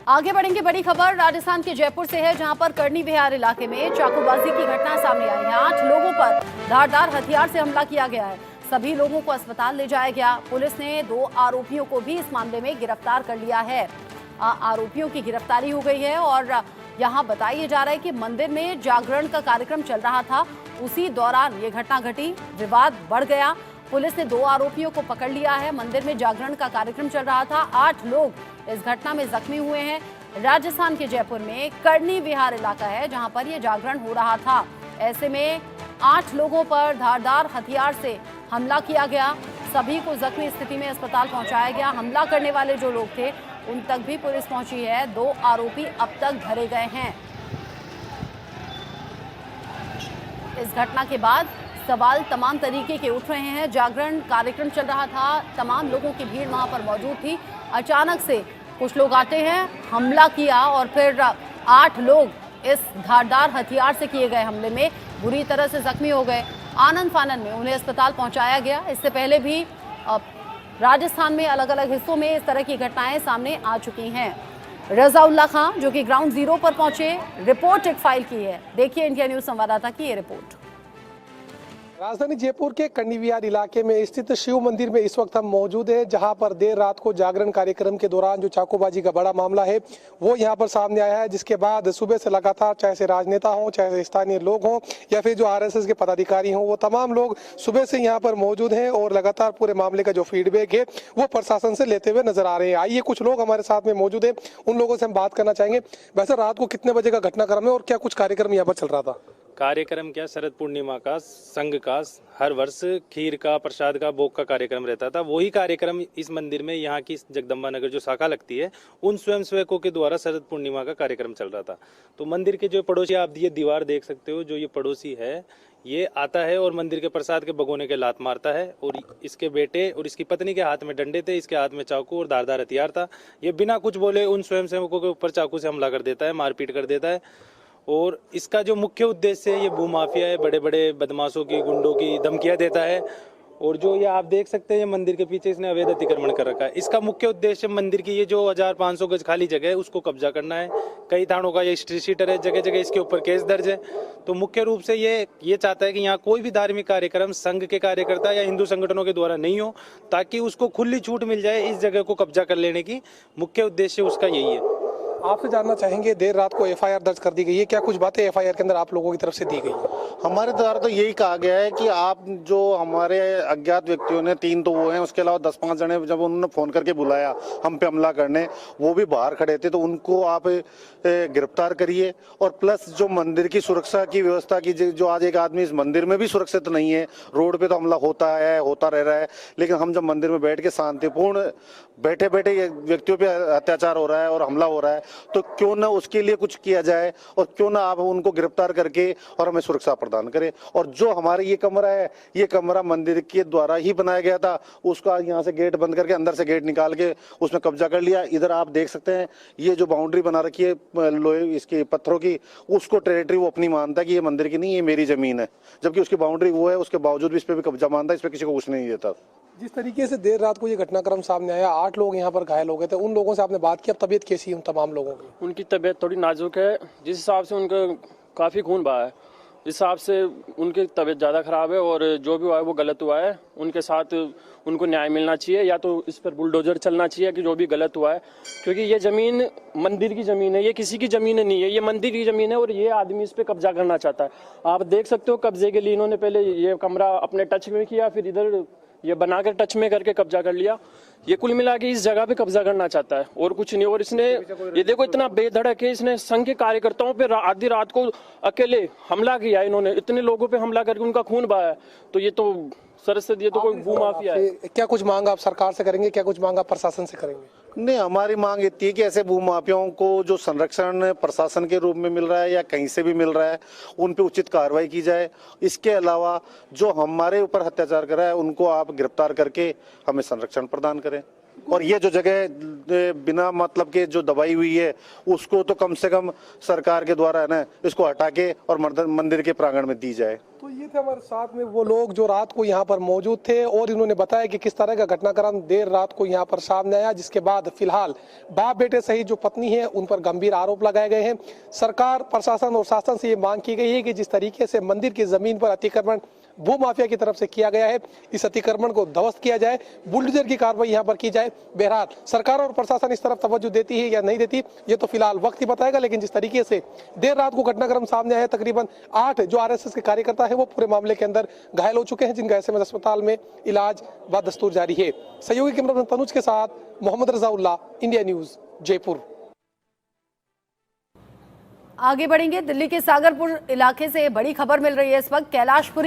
आगे बढ़ेंगे। बड़ी खबर राजस्थान के जयपुर से है, जहां पर करनी विहार इलाके में चाकूबाजी की घटना सामने आई है। 8 लोगों पर धारदार हथियार से हमला किया गया है। सभी लोगों को अस्पताल ले जाया गया। पुलिस ने 2 आरोपियों को भी इस मामले में गिरफ्तार कर लिया है। आरोपियों की गिरफ्तारी हो गई है और यहाँ बताया जा रहा है कि मंदिर में जागरण का कार्यक्रम चल रहा था, उसी दौरान ये घटना घटी, विवाद बढ़ गया। पुलिस ने 2 आरोपियों को पकड़ लिया है। मंदिर में जागरण का कार्यक्रम चल रहा था। 8 लोग इस घटना में जख्मी हुए हैं। राजस्थान के जयपुर में करनी विहार इलाका है, जहां पर यह जागरण हो रहा था। ऐसे में 8 लोगों पर धारदार हथियार से हमला किया गया। सभी को जख्मी स्थिति में अस्पताल पहुंचाया गया। हमला करने वाले जो लोग थे उन तक भी पुलिस पहुंची है। 2 आरोपी अब तक धरे गए हैं। इस घटना के बाद सवाल तमाम तरीके के उठ रहे हैं। जागरण कार्यक्रम चल रहा था, तमाम लोगों की भीड़ वहां पर मौजूद थी। अचानक से कुछ लोग आते हैं, हमला किया और फिर 8 लोग इस धारदार हथियार से किए गए हमले में बुरी तरह से जख्मी हो गए। आनंद फानन में उन्हें अस्पताल पहुंचाया गया। इससे पहले भी राजस्थान में अलग अलग हिस्सों में इस तरह की घटनाएं सामने आ चुकी हैं। रजाउल्ला खान जो कि ग्राउंड जीरो पर पहुंचे, रिपोर्ट एक फाइल की है। देखिए इंडिया न्यूज संवाददाता की ये रिपोर्ट। राजधानी जयपुर के करनी विहार इलाके में स्थित शिव मंदिर में इस वक्त हम मौजूद हैं, जहां पर देर रात को जागरण कार्यक्रम के दौरान जो चाकूबाजी का बड़ा मामला है वो यहां पर सामने आया है। जिसके बाद सुबह से लगातार चाहे से राजनेता हों, चाहे से स्थानीय लोग हों या फिर जो आरएसएस के पदाधिकारी हों, वो तमाम लोग सुबह से यहां पर मौजूद हैं और लगातार पूरे मामले का जो फीडबैक है वो प्रशासन से लेते हुए नजर आ रहे हैं। आइए कुछ लोग हमारे साथ में मौजूद है, उन लोगों से हम बात करना चाहेंगे। वैसे रात को कितने बजे का घटनाक्रम है और क्या कुछ कार्यक्रम यहाँ पर चल रहा था? कार्यक्रम क्या, शरद पूर्णिमा का संघ का हर वर्ष खीर का, प्रसाद का, भोग का कार्यक्रम रहता था। वही कार्यक्रम इस मंदिर में, यहाँ की जगदम्बा नगर जो शाखा लगती है, उन स्वयंसेवकों के द्वारा शरद पूर्णिमा का कार्यक्रम चल रहा था। तो मंदिर के जो पड़ोसी, आप ये दीवार देख सकते हो, जो ये पड़ोसी है ये आता है और मंदिर के प्रसाद के भगोने के लात मारता है। और इसके बेटे और इसकी पत्नी के हाथ में डंडे थे, इसके हाथ में चाकू और धारदार हथियार था। ये बिना कुछ बोले उन स्वयंसेवकों के ऊपर चाकू से हमला कर देता है, मारपीट कर देता है। और इसका जो मुख्य उद्देश्य है, ये भूमाफिया है, बड़े बड़े बदमाशों की, गुंडों की धमकियां देता है। और जो ये आप देख सकते हैं, मंदिर के पीछे इसने अवैध अतिक्रमण कर रखा है। इसका मुख्य उद्देश्य मंदिर की ये जो 1500 गज खाली जगह है उसको कब्जा करना है। कई थानों का ये हिस्ट्री शीटर है, जगह जगह इसके ऊपर केस दर्ज है। तो मुख्य रूप से ये चाहता है कि यहाँ कोई भी धार्मिक कार्यक्रम संघ के कार्यकर्ता या हिंदू संगठनों के द्वारा नहीं हो, ताकि उसको खुली छूट मिल जाए इस जगह को कब्जा कर लेने की। मुख्य उद्देश्य उसका यही है। आपसे जानना चाहेंगे, देर रात को एफआईआर दर्ज कर दी गई है, क्या कुछ बातें एफआईआर के अंदर आप लोगों की तरफ से दी गई? हमारे द्वारा तो यही कहा गया है कि आप जो हमारे अज्ञात व्यक्तियों ने, 3 तो वो हैं, उसके अलावा 10-5 जने जब उन्होंने फोन करके बुलाया हम पे हमला करने, वो भी बाहर खड़े थे, तो उनको आप गिरफ्तार करिए। और प्लस जो मंदिर की सुरक्षा की व्यवस्था की, जो आज एक आदमी इस मंदिर में भी सुरक्षित नहीं है, रोड पे तो हमला होता है, होता रह रहा है, लेकिन हम जब मंदिर में बैठ के शांतिपूर्ण बैठे बैठे व्यक्तियों पे अत्याचार हो रहा है और हमला हो रहा है, तो क्यों ना उसके लिए कुछ किया जाए और क्यों ना आप उनको गिरफ्तार करके और हमें सुरक्षा प्रदान करें। और जो हमारे ये कमरा है, ये कमरा मंदिर के द्वारा ही बनाया गया था, उसका यहाँ से गेट बंद करके अंदर से गेट निकाल के उसमें कब्जा कर लिया। इधर आप देख सकते हैं, ये जो बाउंड्री बना रखी है लोहे इसकी पत्थरों की, उसको टेरिटरी वो अपनी मानता है कि ये मंदिर की नहीं, ये मेरी जमीन है, जबकि उसकी बाउंड्री वो है। उसके बावजूद भी इस पे भी कब्जा मानता है, इस पे किसी को कुछ नहीं देता। जिस तरीके से देर रात को ये घटनाक्रम सामने आया, 8 लोग यहाँ पर घायल हो गए थे, उन लोगों से आपने बात की, अब तबीयत कैसी है उन तमाम लोगों की? उनकी तबीयत थोड़ी नाजुक है, जिस हिसाब से उनका काफ़ी खून बहा है, इस हिसाब से उनकी तबीयत ज़्यादा ख़राब है। और जो भी हुआ है वो गलत हुआ है। उनके साथ उनको न्याय मिलना चाहिए, या तो इस पर बुलडोजर चलना चाहिए कि जो भी गलत हुआ है, क्योंकि ये ज़मीन मंदिर की ज़मीन है, ये किसी की ज़मीन नहीं है, ये मंदिर की ज़मीन है। और ये आदमी इस पर कब्जा करना चाहता है। आप देख सकते हो, कब्जे के लिए इन्होंने पहले ये कमरा अपने टच में किया, फिर इधर ये बनाकर टच में करके कब्जा कर लिया। ये कुल मिला के इस जगह पे कब्जा करना चाहता है और कुछ नहीं। और इसने ये देखो, इतना बेधड़क है, इसने संघ के कार्यकर्ताओं पे आधी रात को अकेले हमला किया। इन्होंने इतने लोगों पे हमला करके उनका खून बहाया। तो ये तो सरस्वती, ये तो कोई भूमाफिया है। क्या कुछ मांग आप सरकार से करेंगे, क्या कुछ मांग आप प्रशासन से करेंगे? नहीं, हमारी मांग इतनी है कि ऐसे भूमाफियाओं को जो संरक्षण प्रशासन के रूप में मिल रहा है या कहीं से भी मिल रहा है, उन पे उचित कार्रवाई की जाए। इसके अलावा जो हमारे ऊपर अत्याचार कर रहा है, उनको आप गिरफ्तार करके हमें संरक्षण प्रदान करें। और ये जो जगह बिना मतलब के जो दबाई हुई है उसको तो कम से कम सरकार के द्वारा है ना इसको हटा के और मंदिर के प्रांगण में दी जाए। तो ये थे हमारे साथ में वो लोग जो रात को यहाँ पर मौजूद थे और इन्होंने बताया कि किस तरह का घटनाक्रम देर रात को यहाँ पर सामने आया, जिसके बाद फिलहाल बाप बेटे सहित जो पत्नी है उन पर गंभीर आरोप लगाए गए हैं। सरकार, प्रशासन और शासन से ये मांग की गई है कि जिस तरीके से मंदिर की जमीन पर अतिक्रमण भू माफिया की तरफ से किया गया है, इस अतिक्रमण को ध्वस्त किया जाए, बुलडोजर की कार्रवाई यहाँ पर की जाए। बहरहाल सरकार और प्रशासन इस तरफ तवज्जो देती है या नहीं देती ये तो फिलहाल वक्त ही बताएगा, लेकिन जिस तरीके से देर रात को घटनाक्रम सामने आया, तकरीबन 8 जो आरएसएस के कार्यकर्ता है वो पूरे मामले के अंदर घायल हो चुके हैं, जिनका ऐसे अस्पताल में इलाज व दस्तूर जारी है। सहयोगी कैमरामैन तनुज के साथ मोहम्मद रजाउल्लाह, इंडिया न्यूज, जयपुर। आगे बढ़ेंगे, दिल्ली के सागरपुर इलाके से बड़ी खबर मिल रही है इस वक्त। कैलाशपुरी